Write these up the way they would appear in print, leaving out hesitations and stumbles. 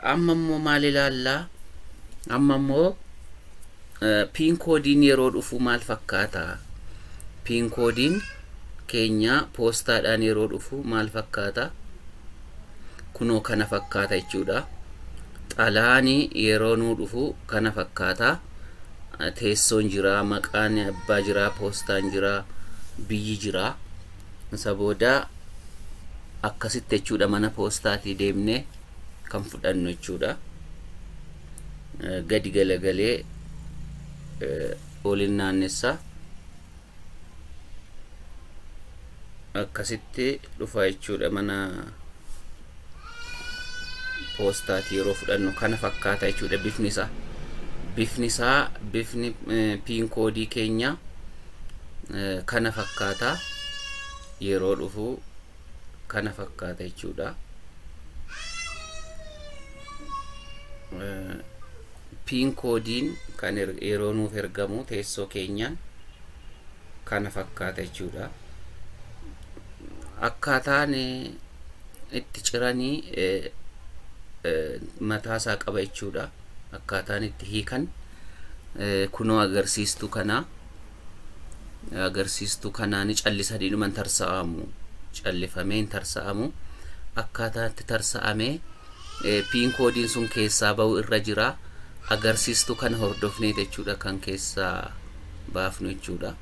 amma immoo maal ilaallaa? Amma immoo piin koodiin yeroo dhufu maal fakkaata? Piin koodiin keenya poostaadhaan yeroo dhufu maal fakkaata? Kunoo kana fakkaata jechuudha. Xalaani yeroo nuu dhufu kana fakkaata. Teessoon jira, maqaan abbaa jira, poostaan jira, biyyi jira. Isa booda akkasitti jechuudha mana poostaatii deemnee kan fudhannu jechuudha. Gadi galagalee olin naannessa akkasitti dhufa jechuudha mana poostaatii yeroo fudhannu kana fakkaata jechuudha bifni isaa bifni piin koodii keenya kana fakkaata yeroo dhufu kana fakkaata jechuudha. Piin koodiin kan yeroo nuuf ergamu teessoo keenyaan kana fakkaata jechuudha. Akkaataan itti ciranii mataa isaa qaba jechuudha. Akkaataan itti hiikan kunoo agarsiistuu kanaan callisanii dhuman tarsa'amu, callifamee tarsa'amu. Akkaataan itti tarsa'amee piin koodiin sun keessaa ba'u irra jira. Agarsiistuu kana hordofnee jechuudha kan keessaa baafnu jechuudha.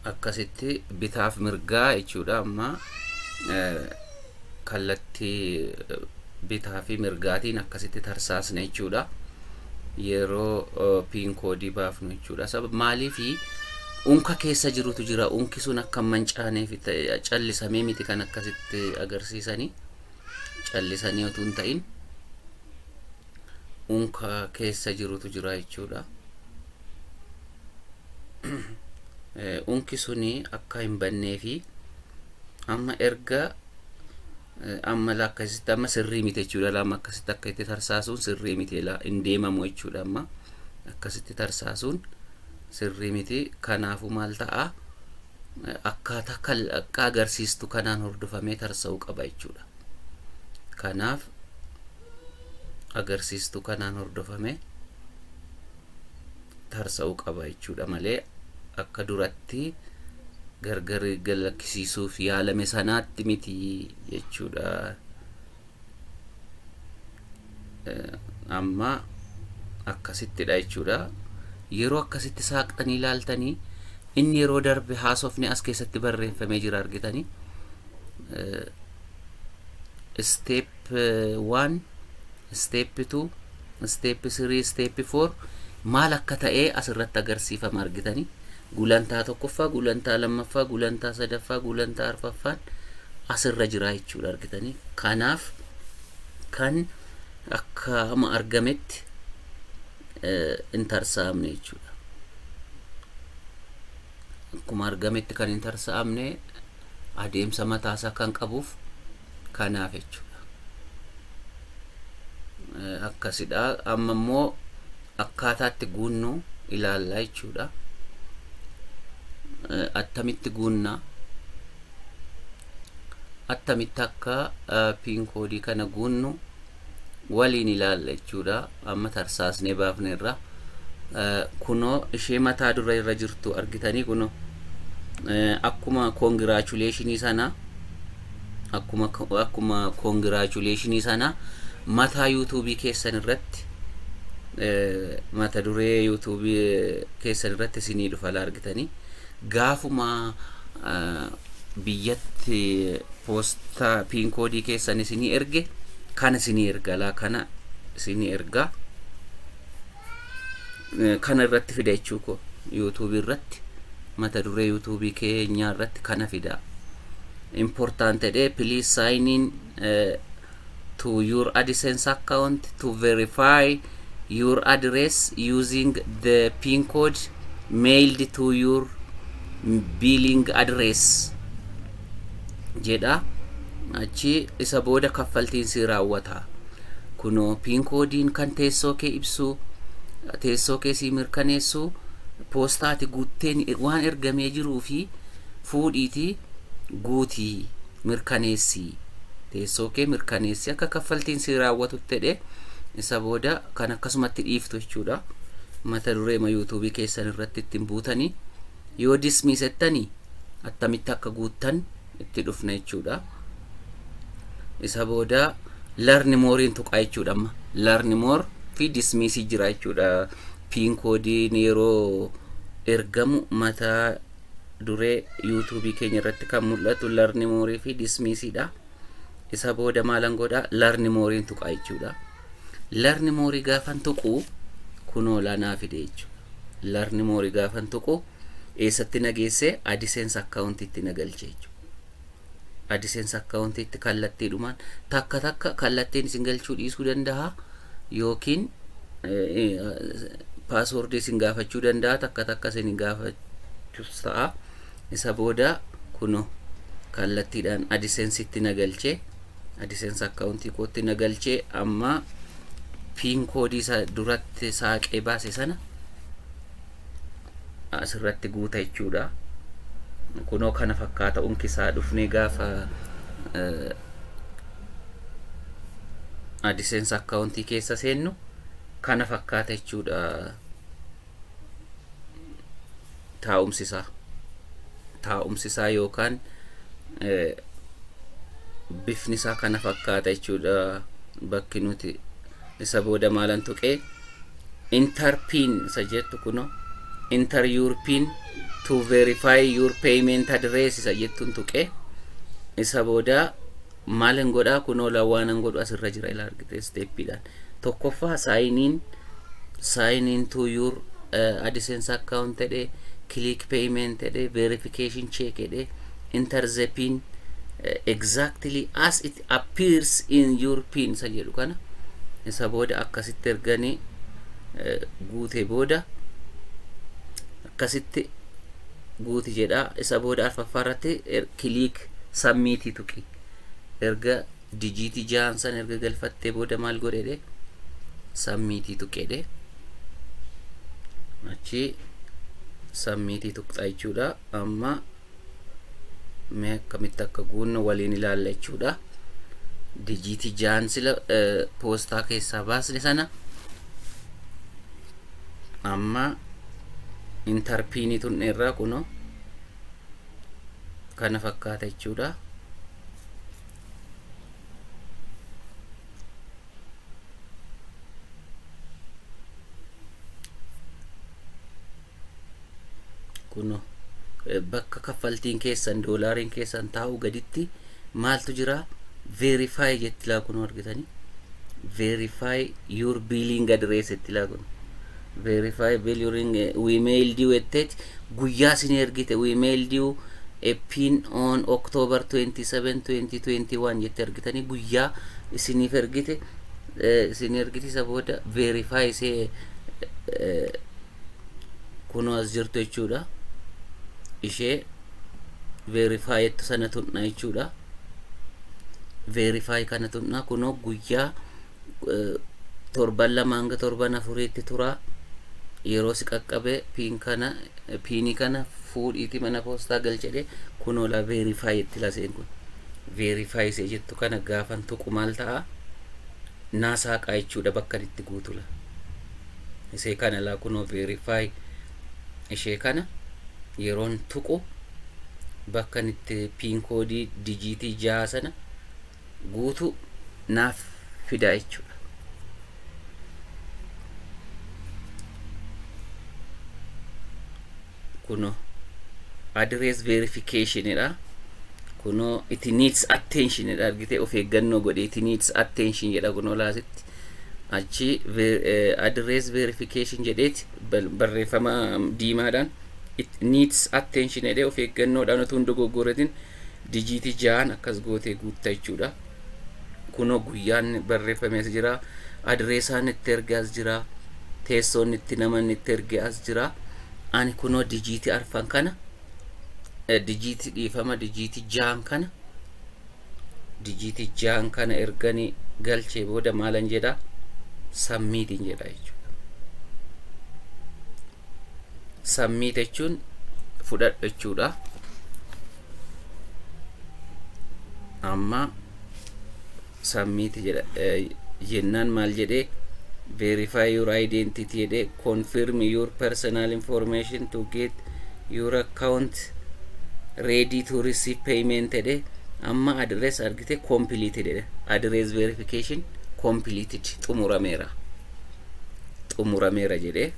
Akkasitti bitaaf mirgaa jechuudha. Amma kallattii bitaa fi mirgaatiin akkasitti tarsaasne jechuudha. Yeroo piin koodii baafnu jechuudha. Sabab maaliifi unka keessa jirutu jira. Unki sun akka mancaaneef callisamee miti kan akkasitti agarsiisanii. Callisanii otoo hin ta'in unka keessa jirutu jira jechuudha. Unki suni akka hin banneefi amma erga amma akkasitti amma sirrii miti jechuudha. Lama akkasitti akka itti tarsaasuun sirrii miti hin deemamu jechuudha. Amma akkasitti tarsaasuun sirrii miti. Kanaafuu maal ta'a? Akkaataa akka agarsiistu kanaan hordofamee tarsa'uu qaba jechuudha. Kanaaf agarsiistu kanaan hordofamee tarsa'uu qaba jechuudha malee akka duratti gargar galakkisiisuuf yaalame sanaatti miti jechuudha. Amma akkasittidha jechuudha. Yeroo akkasitti saaqxanii ilaaltanii inni yeroo darbe haasofni as keessatti barreeffamee jira argitanii. Step 1, step 2, step 3, step 4 maal akka ta'e asirratti agarsiifama argitanii. Gulantaa tokkoffaa, gulantaa lammaffaa, gulantaa sadaffaa, gulantaa arfaffaan asirra jira jechuudha argitanii. Kanaaf kan akka amma argametti hin tarsa'amne jechuudha. Akkuma argametti kan hin tarsa'amne adeemsa mataasaa kan qabuuf kanaaf jechuudha. Akkasidha. Amma immoo akkaataatti guunnu ilaallaa jechuudha. Attamitti guunna, attamitti akka piin koodii kana guunnu waliin ilaalla jechuudha. Amma tarsaasnee baafneerra. Kunoo ishee mataa dura irra jirtu argitanii. Kunoo akkuma congratulationii sana akkuma congratulationii sana mataa YouTube keessan irratti mata duree YouTube keessan irratti isinii dhufa argitanii. Gaafuma biyyatti poostaa piin koodii keessan isinii erge kana isinii erga kana isinii erga kana irratti fida jechuuko YouTube irratti mata duree YouTube keenya irratti kana fida. Important today, please sign in to your AdSense account to verify your address using the PIN code mailed to your billing address jedha. Achi isa booda kaffaltiin si raawwata. Kuno PIN koodiin kan teessoo kee ibsu teessoo kee si mirkaneessu poostaati guutteen waan ergamee jiruu fi fuudhiitii guutii mirkaneessi teessoo kee mirkaneessi akka kaffaltiin si raawwatu jedhe isa booda kan akkasumatti dhiiftu jechuudha. mata duree ma YouTube keessan irratti ittiin buutanii yoo dismiss ettanii attamitti akka guuttan itti dhufna jechuudha. isa booda learn more tuqaa jechuudha. amma learn more fi dismiss jira jechuudha. piin koodiin yeroo ergamu mata duree YouTube keenya irratti kan mul'atu learn more fi dismiss dha. isa booda maalan godha learn more tuqaa jechuudha. learn more gaafan tuqu kunoo lanaa fide jechuudha. learn more gaafan tuqu eessatti nageesse adsense account itti nagalche jechuudha. adsense account itti kallattiidhumaan takka kallattiin isin galchuu dhiisuu danda'a yookiin password isin gaafachuu danda'a takka isin gaafachuu ta'a. isa booda kunoo kallattiidhaan adsense itti nagalche adsense account kootti nagalche amma piin koodii isa duratti saaqee baase sana asirratti guuta jechuudha. kunoo kana fakkaata unkisaa dhufnee gaafa adsense account keessa seennu kana fakkaata jechuudha. taa'umsisaa yookaan bifnisaa kana fakkaata jechuudha bakki nuti. isa booda maalan tuqee enter pin isa jettu kunoo enter your pin to verify your payment address isa jettuun tuqee isa booda maalan godhaa kunoo lawaanan godhu asirra jira ila argite steppiidhaan. tokkoffaa sign in to your adsense account jedhe click payment jedhe verification check jedhe enter the pin exactly as it appears in your pin isa jedhu kana. isa booda akkasitti erganii guutee booda akkasitti guuti jedha. isa booda arfaffaarratti click submit tuqi. erga digiti jaansan erga galfattee booda maal godhedhe submit tuqedhe achi submit tuqxa jechuudha. amma mee akkamitti akka guunnu waliin ilaalla jechuudha. digiti jaansila poostaa keessaa baasne sana amma interpiinii tunneerraa kunoo kana fakkaata jechuudha. kunoo bakka kaffaltiin keessan doolaariin keessan taa'u gaditti maaltu jira verify jetti laa kunoo argitanii verify your billing address jetti laa kunoo verify billing we mailed you ettet guyyaa sin ergite we mailed you a pin on October 27 2021 jetti argitanii guyyaa isiniif ergite isin ergite. isa booda verify se kunoo as jirtu jechuudha. ishee verify ettu sana tunna jechuudha. verify kana tunna kunoo guyyaa torban lama hanga torban afuriitti tura yeroo si qaqqabe piinii kana fuudhiiti mana poostaa galchedhe kunoo la verify itti laseen kun verify se jettu kana gaafan tuqu maal ta'a naasaaqa jechuudha bakka itti guutula. isee kana la kunoo verify ishee kana yeroon tuqu bakka itti piin koodii digitii 6 sana guutu naaf fida jechuudha. kuno address verification dha. kuno it needs attention dha argite of eeggannoo godhe it needs attention jedha kuno laasitti achi address verification jedheeti barreeffama diimaadhaan it needs attention jedhe of eeggannoodhaan utuu hin dogoggoratin digitii 6 akkas gootee guutta jechuudha. kuno guyyaan barreeffamee as jira adreesaan itti ergaas jira teessoon itti naman itti ergaas jira. ani kuno digitii arfan kana digitii dhiifama digitii 6 kana digitii 6 kana erganii galchee booda maalan jedha submit jedha jechuudha. submit jechuun fudhadhu jechuudha. amma submit jennaan maal jedhee verify your identity jedhee confirm your personal information to get your account ready to receive payment jedhee amma address argite completed jedhe address verification completed xumurameera jedhee